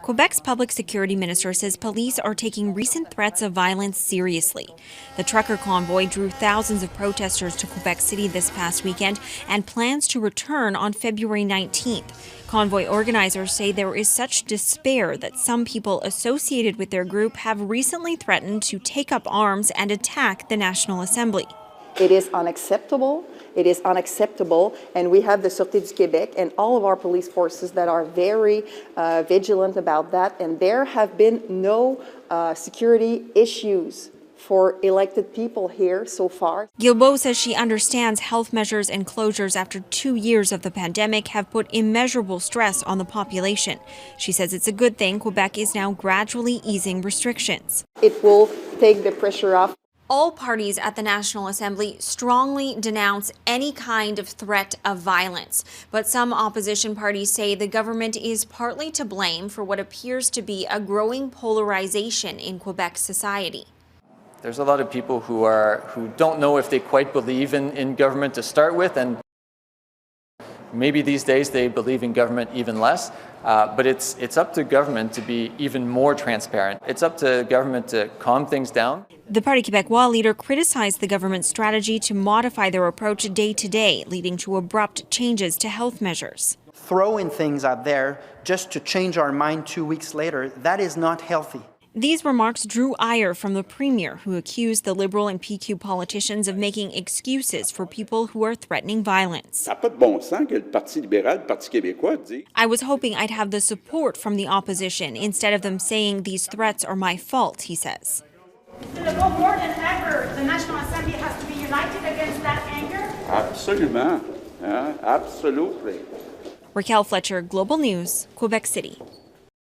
Quebec's public security minister says police are taking recent threats of violence seriously. The trucker convoy drew thousands of protesters to Quebec City this past weekend and plans to return on February 19th. Convoy organizers say there is such despair that some people associated with their group have recently threatened to take up arms and attack the National Assembly. It is unacceptable. It is unacceptable, and we have the Sûreté du Québec and all of our police forces that are very vigilant about that, and there have been no security issues for elected people here so far. Guilbeault says she understands health measures and closures after 2 years of the pandemic have put immeasurable stress on the population. She says it's a good thing Quebec is now gradually easing restrictions. It will take the pressure off. All parties at the National Assembly strongly denounce any kind of threat of violence. But some opposition parties say the government is partly to blame for what appears to be a growing polarization in Quebec society. There's a lot of people who don't know if they quite believe in government to start with, and maybe these days they believe in government even less. But it's up to government to be even more transparent. It's up to government to calm things down. The Parti Québécois leader criticized the government's strategy to modify their approach day to day, leading to abrupt changes to health measures. Throwing things out there just to change our mind 2 weeks later, that is not healthy. These remarks drew ire from the Premier, who accused the Liberal and PQ politicians of making excuses for people who are threatening violence. I was hoping I'd have the support from the opposition instead of them saying these threats are my fault, he says. More than ever, the National Assembly has to be united against that anger? Absolument. Absolutely. Raquel Fletcher, Global News, Quebec City.